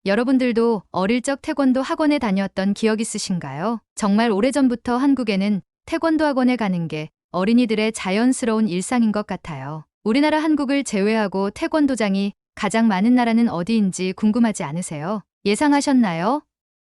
여러분들도 어릴 적 태권도 학원에 다녔던 기억 있으신가요? 정말 오래전부터 한국에는 태권도 학원에 가는 게 어린이들의 자연스러운 일상인 것 같아요. 우리나라 한국을 제외하고 태권도장이 가장 많은 나라는 어디인지 궁금하지 않으세요? 예상하셨나요?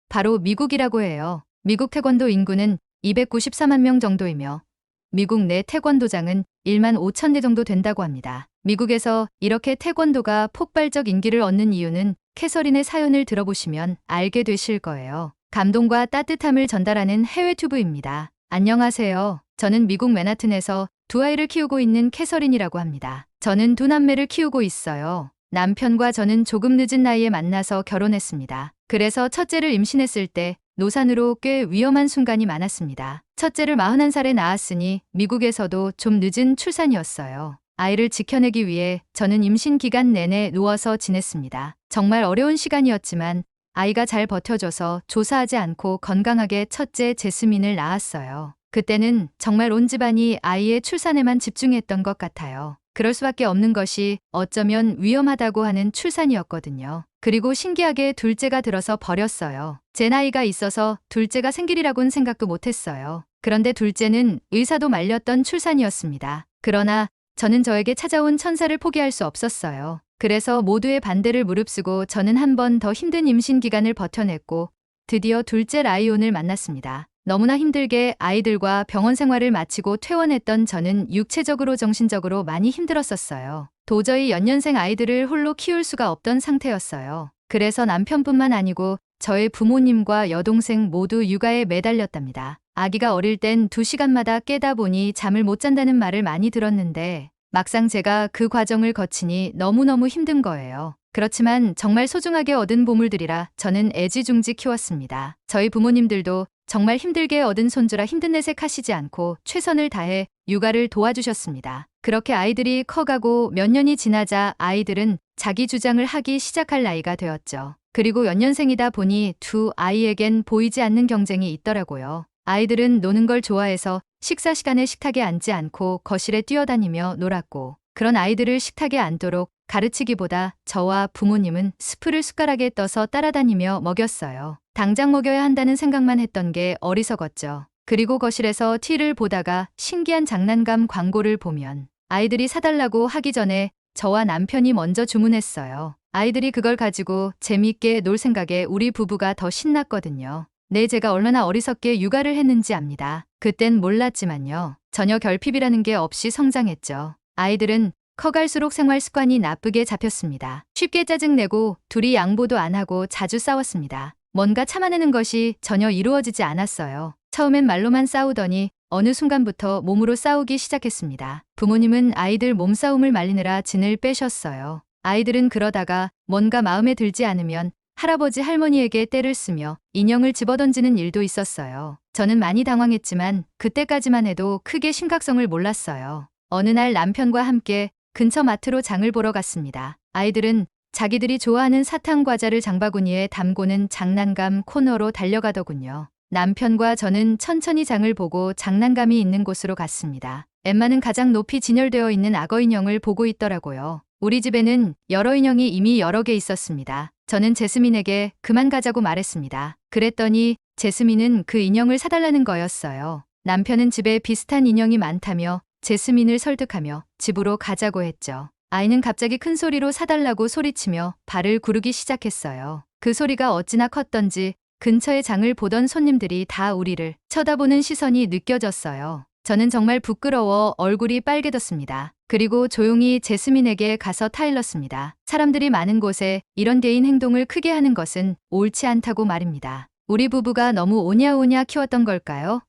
바로 미국이라고 해요. 미국 태권도 인구는 294만 명 정도이며 미국 내 태권도장은 1만 5천 대 정도 된다고 합니다. 미국에서 이렇게 태권도가 폭발적 인기를 얻는 이유는 캐서린의 사연을 들어보시면 알게 되실 거예요. 감동과 따뜻함을 전달하는 해외 튜브입니다. 안녕하세요. 저는 미국 맨하튼에서 두 아이를 키우고 있는 캐서린이라고 합니다. 저는 두 남매를 키우고 있어요. 남편과 저는 조금 늦은 나이에 만나서 결혼했습니다. 그래서 첫째를 임신했을 때 노산으로 꽤 위험한 순간이 많았습니다. 첫째를 41살에 낳았으니 미국에서도 좀 늦은 출산이었어요. 아이를 지켜내기 위해 저는 임신 기간 내내 누워서 지냈습니다. 정말 어려운 시간이었지만 아이가 잘 버텨줘서 조사하지 않고 건강하게 첫째 제스민을 낳았어요. 그때는 정말 온 집안이 아이의 출산에만 집중했던 것 같아요. 그럴 수밖에 없는 것이 어쩌면 위험하다고 하는 출산이었거든요. 그리고 신기하게 둘째가 들어서 버렸어요. 제 나이가 있어서 둘째가 생길이라고는 생각도 못했어요. 그런데 둘째는 의사도 말렸던 출산이었습니다. 그러나 저는 저에게 찾아온 천사를 포기할 수 없었어요. 그래서 모두의 반대를 무릅쓰고 저는 한 번 더 힘든 임신 기간을 버텨냈고 드디어 둘째 라이온을 만났습니다. 너무나 힘들게 아이들과 병원 생활을 마치고 퇴원했던 저는 육체적으로 정신적으로 많이 힘들었었어요. 도저히 연년생 아이들을 홀로 키울 수가 없던 상태였어요. 그래서 남편뿐만 아니고 저의 부모님과 여동생 모두 육아에 매달렸답니다. 아기가 어릴 땐 2시간마다 깨다 보니 잠을 못 잔다는 말을 많이 들었는데 막상 제가 그 과정을 거치니 너무너무 힘든 거예요. 그렇지만 정말 소중하게 얻은 보물들이라 저는 애지중지 키웠습니다. 저희 부모님들도 정말 힘들게 얻은 손주라 힘든 내색 하시지 않고 최선을 다해 육아를 도와주셨습니다. 그렇게 아이들이 커가고 몇 년이 지나자 아이들은 자기 주장을 하기 시작할 나이가 되었죠. 그리고 연년생이다 보니 두 아이에겐 보이지 않는 경쟁이 있더라고요. 아이들은 노는 걸 좋아해서 식사 시간에 식탁에 앉지 않고 거실에 뛰어다니며 놀았고, 그런 아이들을 식탁에 앉도록 가르치기보다 저와 부모님은 스프를 숟가락에 떠서 따라다니며 먹였어요. 당장 먹여야 한다는 생각만 했던 게 어리석었죠. 그리고 거실에서 TV를 보다가 신기한 장난감 광고를 보면 아이들이 사달라고 하기 전에 저와 남편이 먼저 주문했어요. 아이들이 그걸 가지고 재미있게 놀 생각에 우리 부부가 더 신났거든요. 네, 제가 얼마나 어리석게 육아를 했는지 압니다. 그땐 몰랐지만요. 전혀 결핍이라는 게 없이 성장했죠. 아이들은 커갈수록 생활 습관이 나쁘게 잡혔습니다. 쉽게 짜증내고 둘이 양보도 안 하고 자주 싸웠습니다. 뭔가 참아내는 것이 전혀 이루어지지 않았어요. 처음엔 말로만 싸우더니 어느 순간부터 몸으로 싸우기 시작했습니다. 부모님은 아이들 몸싸움을 말리느라 진을 빼셨어요. 아이들은 그러다가 뭔가 마음에 들지 않으면 할아버지 할머니에게 떼를 쓰며 인형을 집어던지는 일도 있었어요. 저는 많이 당황했지만 그때까지만 해도 크게 심각성을 몰랐어요. 어느 날 남편과 함께 근처 마트로 장을 보러 갔습니다. 아이들은 자기들이 좋아하는 사탕 과자를 장바구니에 담고는 장난감 코너로 달려가더군요. 남편과 저는 천천히 장을 보고 장난감이 있는 곳으로 갔습니다. 엠마는 가장 높이 진열되어 있는 악어 인형을 보고 있더라고요. 우리 집에는 여러 인형이 이미 여러 개 있었습니다. 저는 제스민에게 그만 가자고 말했습니다. 그랬더니 제스민은 그 인형을 사달라는 거였어요. 남편은 집에 비슷한 인형이 많다며 제스민을 설득하며 집으로 가자고 했죠. 아이는 갑자기 큰 소리로 사달라고 소리치며 발을 구르기 시작했어요. 그 소리가 어찌나 컸던지 근처의 장을 보던 손님들이 다 우리를 쳐다보는 시선이 느껴졌어요. 저는 정말 부끄러워 얼굴이 빨개졌습니다. 그리고 조용히 제스민에게 가서 타일렀습니다. 사람들이 많은 곳에 이런 개인 행동을 크게 하는 것은 옳지 않다고 말입니다. 우리 부부가 너무 오냐오냐 키웠던 걸까요?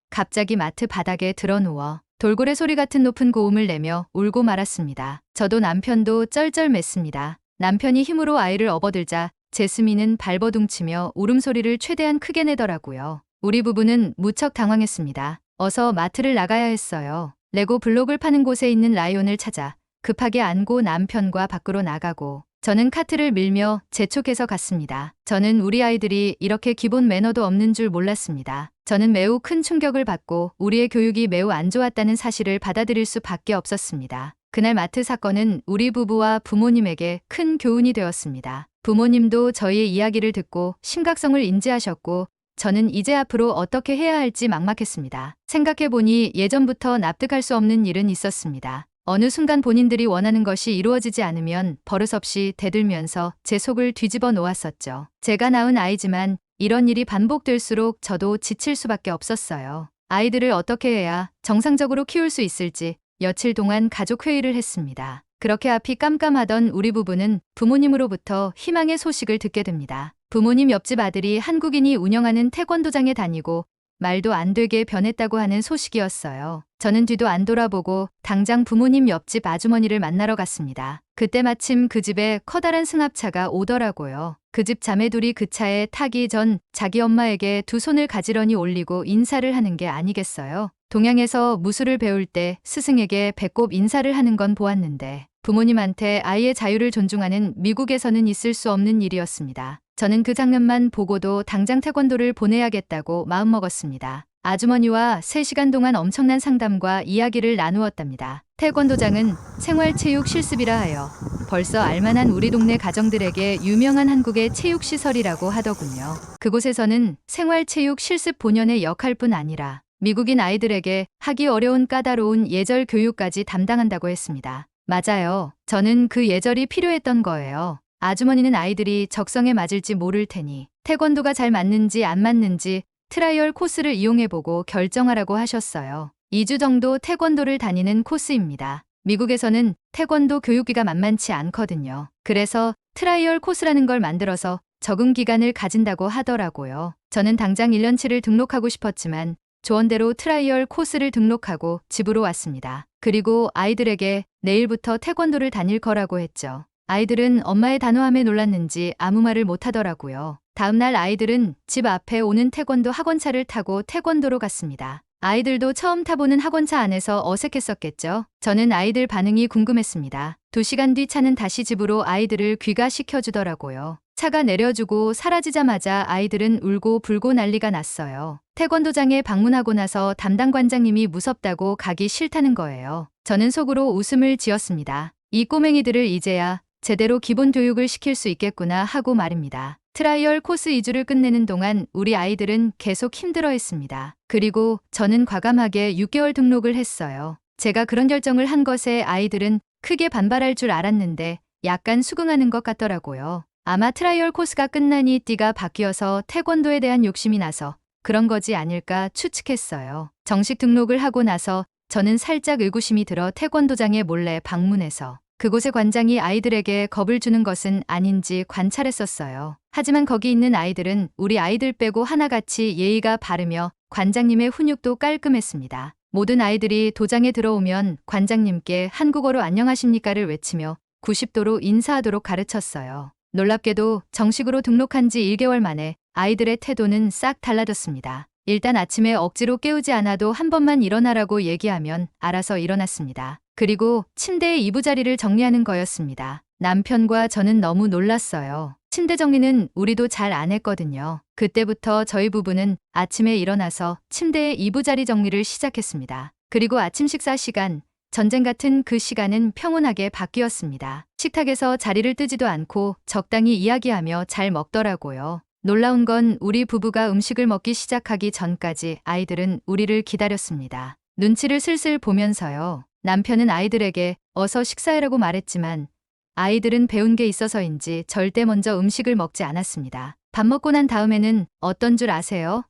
갑자기 마트 바닥에 드러누워 돌고래 소리 같은 높은 고음을 내며 울고 말았습니다. 저도 남편도 쩔쩔맸습니다. 남편이 힘으로 아이를 업어들자 제스민은 발버둥치며 울음소리를 최대한 크게 내더라고요. 우리 부부는 무척 당황했습니다. 어서 마트를 나가야 했어요. 레고 블록을 파는 곳에 있는 라이온을 찾아 급하게 안고 남편과 밖으로 나가고 저는 카트를 밀며 재촉해서 갔습니다. 저는 우리 아이들이 이렇게 기본 매너도 없는 줄 몰랐습니다. 저는 매우 큰 충격을 받고 우리의 교육이 매우 안 좋았다는 사실을 받아들일 수밖에 없었습니다. 그날 마트 사건은 우리 부부와 부모님에게 큰 교훈이 되었습니다. 부모님도 저희의 이야기를 듣고 심각성을 인지하셨고 저는 이제 앞으로 어떻게 해야 할지 막막했습니다. 생각해보니 예전부터 납득할 수 없는 일은 있었습니다. 어느 순간 본인들이 원하는 것이 이루어지지 않으면 버릇없이 대들면서 제 속을 뒤집어 놓았었죠. 제가 낳은 아이지만 이런 일이 반복될수록 저도 지칠 수밖에 없었어요. 아이들을 어떻게 해야 정상적으로 키울 수 있을지 며칠 동안 가족 회의를 했습니다. 그렇게 앞이 깜깜하던 우리 부부는 부모님으로부터 희망의 소식을 듣게 됩니다. 부모님 옆집 아들이 한국인이 운영하는 태권도장에 다니고 말도 안 되게 변했다고 하는 소식이었어요. 저는 뒤도 안 돌아보고 당장 부모님 옆집 아주머니를 만나러 갔습니다. 그때 마침 그 집에 커다란 승합차가 오더라고요. 그 집 자매 둘이 그 차에 타기 전 자기 엄마에게 두 손을 가지런히 올리고 인사를 하는 게 아니겠어요? 동양에서 무술을 배울 때 스승에게 배꼽 인사를 하는 건 보았는데 부모님한테 아이의 자유를 존중하는 미국에서는 있을 수 없는 일이었습니다. 저는 그 장면만 보고도 당장 태권도를 보내야겠다고 마음먹었습니다. 아주머니와 3시간 동안 엄청난 상담과 이야기를 나누었답니다. 태권도장은 생활체육 실습이라 하여 벌써 알만한 우리 동네 가정들에게 유명한 한국의 체육시설이라고 하더군요. 그곳에서는 생활체육 실습 본연의 역할뿐 아니라 미국인 아이들에게 하기 어려운 까다로운 예절 교육까지 담당한다고 했습니다. 맞아요. 저는 그 예절이 필요했던 거예요. 아주머니는 아이들이 적성에 맞을지 모를 테니 태권도가 잘 맞는지 안 맞는지 트라이얼 코스를 이용해보고 결정하라고 하셨어요. 2주 정도 태권도를 다니는 코스입니다. 미국에서는 태권도 교육비가 만만치 않거든요. 그래서 트라이얼 코스라는 걸 만들어서 적응 기간을 가진다고 하더라고요. 저는 당장 1년치를 등록하고 싶었지만 조언대로 트라이얼 코스를 등록하고 집으로 왔습니다. 그리고 아이들에게 내일부터 태권도를 다닐 거라고 했죠. 아이들은 엄마의 단호함에 놀랐는지 아무 말을 못하더라고요. 다음날 아이들은 집 앞에 오는 태권도 학원차를 타고 태권도로 갔습니다. 아이들도 처음 타보는 학원차 안에서 어색했었겠죠. 저는 아이들 반응이 궁금했습니다. 2시간 뒤 차는 다시 집으로 아이들을 귀가시켜주더라고요. 차가 내려주고 사라지자마자 아이들은 울고 불고 난리가 났어요. 태권도장에 방문하고 나서 담당 관장님이 무섭다고 가기 싫다는 거예요. 저는 속으로 웃음을 지었습니다. 이 꼬맹이들을 이제야 제대로 기본 교육을 시킬 수 있겠구나 하고 말입니다. 트라이얼 코스 2주를 끝내는 동안 우리 아이들은 계속 힘들어했습니다. 그리고 저는 과감하게 6개월 등록을 했어요. 제가 그런 결정을 한 것에 아이들은 크게 반발할 줄 알았는데 약간 수긍하는 것 같더라고요. 아마 트라이얼 코스가 끝나니 띠가 바뀌어서 태권도에 대한 욕심이 나서 그런 거지 아닐까 추측했어요. 정식 등록을 하고 나서 저는 살짝 의구심이 들어 태권도장에 몰래 방문해서 그곳의 관장이 아이들에게 겁을 주는 것은 아닌지 관찰했었어요. 하지만 거기 있는 아이들은 우리 아이들 빼고 하나같이 예의가 바르며 관장님의 훈육도 깔끔했습니다. 모든 아이들이 도장에 들어오면 관장님께 한국어로 안녕하십니까를 외치며 90도로 인사하도록 가르쳤어요. 놀랍게도 정식으로 등록한 지 1개월 만에 아이들의 태도는 싹 달라졌습니다. 일단 아침에 억지로 깨우지 않아도 한 번만 일어나라고 얘기하면 알아서 일어났습니다. 그리고 침대의 이부자리를 정리하는 거였습니다. 남편과 저는 너무 놀랐어요. 침대 정리는 우리도 잘 안 했거든요. 그때부터 저희 부부는 아침에 일어나서 침대의 이부자리 정리를 시작했습니다. 그리고 아침 식사 시간, 전쟁 같은 그 시간은 평온하게 바뀌었습니다. 식탁에서 자리를 뜨지도 않고 적당히 이야기하며 잘 먹더라고요. 놀라운 건 우리 부부가 음식을 먹기 시작하기 전까지 아이들은 우리를 기다렸습니다. 눈치를 슬슬 보면서요. 남편은 아이들에게 어서 식사해라고 말했지만 아이들은 배운 게 있어서인지 절대 먼저 음식을 먹지 않았습니다. 밥 먹고 난 다음에는 어떤 줄 아세요?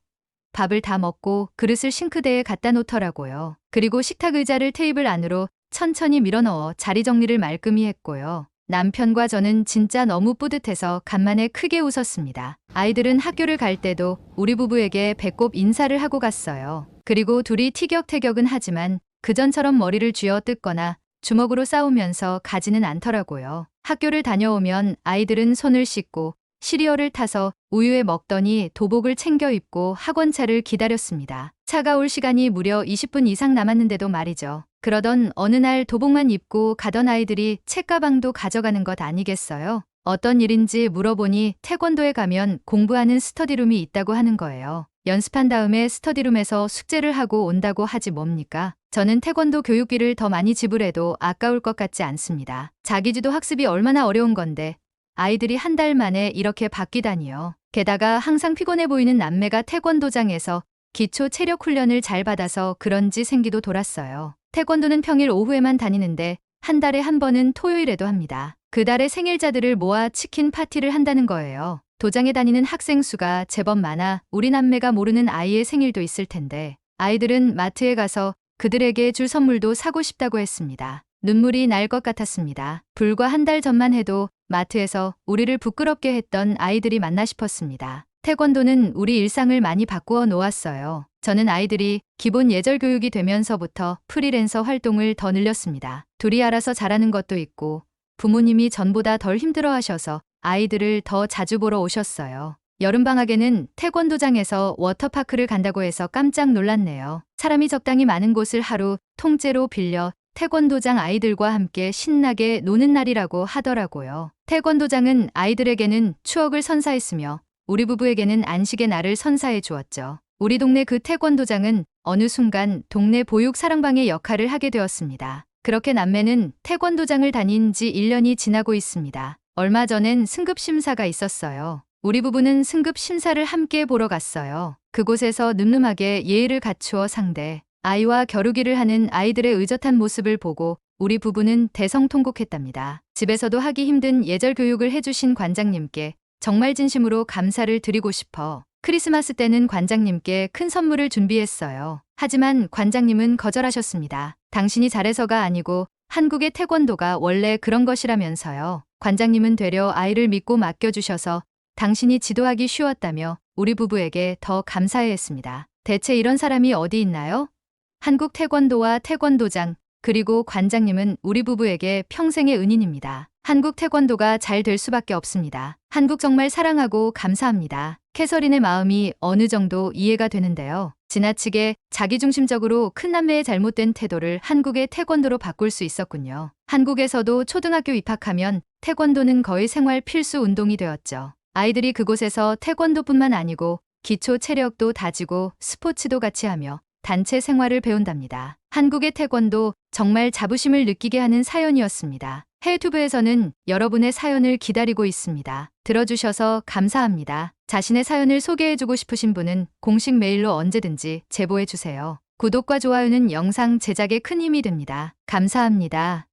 밥을 다 먹고 그릇을 싱크대에 갖다 놓더라고요. 그리고 식탁 의자를 테이블 안으로 천천히 밀어넣어 자리 정리를 말끔히 했고요. 남편과 저는 진짜 너무 뿌듯해서 간만에 크게 웃었습니다. 아이들은 학교를 갈 때도 우리 부부에게 배꼽 인사를 하고 갔어요. 그리고 둘이 티격태격은 하지만 그전처럼 머리를 쥐어 뜯거나 주먹으로 싸우면서 가지는 않더라고요. 학교를 다녀오면 아이들은 손을 씻고 시리얼을 타서 우유에 먹더니 도복을 챙겨 입고 학원차를 기다렸습니다. 차가 올 시간이 무려 20분 이상 남았는데도 말이죠. 그러던 어느 날 도복만 입고 가던 아이들이 책가방도 가져가는 것 아니겠어요? 어떤 일인지 물어보니 태권도에 가면 공부하는 스터디룸이 있다고 하는 거예요. 연습한 다음에 스터디룸에서 숙제를 하고 온다고 하지 뭡니까? 저는 태권도 교육비를 더 많이 지불해도 아까울 것 같지 않습니다. 자기주도 학습이 얼마나 어려운 건데 아이들이 한 달 만에 이렇게 바뀌다니요. 게다가 항상 피곤해 보이는 남매가 태권도장에서 기초 체력 훈련을 잘 받아서 그런지 생기도 돌았어요. 태권도는 평일 오후에만 다니는데 한 달에 한 번은 토요일에도 합니다. 그 달에 생일자들을 모아 치킨 파티를 한다는 거예요. 도장에 다니는 학생 수가 제법 많아 우리 남매가 모르는 아이의 생일도 있을 텐데 아이들은 마트에 가서 그들에게 줄 선물도 사고 싶다고 했습니다. 눈물이 날 것 같았습니다. 불과 한 달 전만 해도 마트에서 우리를 부끄럽게 했던 아이들이 맞나 싶었습니다. 태권도는 우리 일상을 많이 바꾸어 놓았어요. 저는 아이들이 기본 예절 교육이 되면서부터 프리랜서 활동을 더 늘렸습니다. 둘이 알아서 잘하는 것도 있고 부모님이 전보다 덜 힘들어 하셔서 아이들을 더 자주 보러 오셨어요. 여름방학에는 태권도장에서 워터파크를 간다고 해서 깜짝 놀랐네요. 사람이 적당히 많은 곳을 하루 통째로 빌려 태권도장 아이들과 함께 신나게 노는 날이라고 하더라고요. 태권도장은 아이들에게는 추억을 선사했으며 우리 부부에게는 안식의 날을 선사해 주었죠. 우리 동네 그 태권도장은 어느 순간 동네 보육 사랑방의 역할을 하게 되었습니다. 그렇게 남매는 태권도장을 다닌 지 1년이 지나고 있습니다. 얼마 전엔 승급 심사가 있었어요. 우리 부부는 승급 심사를 함께 보러 갔어요. 그곳에서 늠름하게 예의를 갖추어 상대, 아이와 겨루기를 하는 아이들의 의젓한 모습을 보고 우리 부부는 대성통곡했답니다. 집에서도 하기 힘든 예절 교육을 해주신 관장님께 정말 진심으로 감사를 드리고 싶어 크리스마스 때는 관장님께 큰 선물을 준비했어요. 하지만 관장님은 거절하셨습니다. 당신이 잘해서가 아니고 한국의 태권도가 원래 그런 것이라면서요. 관장님은 되려 아이를 믿고 맡겨주셔서 당신이 지도하기 쉬웠다며 우리 부부에게 더 감사해 했습니다. 대체 이런 사람이 어디 있나요? 한국 태권도와 태권도장 그리고 관장님은 우리 부부에게 평생의 은인입니다. 한국 태권도가 잘 될 수밖에 없습니다. 한국 정말 사랑하고 감사합니다. 캐서린의 마음이 어느 정도 이해가 되는데요. 지나치게 자기중심적으로 큰 남매의 잘못된 태도를 한국의 태권도로 바꿀 수 있었군요. 한국에서도 초등학교 입학하면 태권도는 거의 생활 필수 운동이 되었죠. 아이들이 그곳에서 태권도뿐만 아니고 기초 체력도 다지고 스포츠도 같이 하며 단체 생활을 배운답니다. 한국의 태권도 정말 자부심을 느끼게 하는 사연이었습니다. 해외튜브에서는 여러분의 사연을 기다리고 있습니다. 들어주셔서 감사합니다. 자신의 사연을 소개해주고 싶으신 분은 공식 메일로 언제든지 제보해주세요. 구독과 좋아요는 영상 제작에 큰 힘이 됩니다. 감사합니다.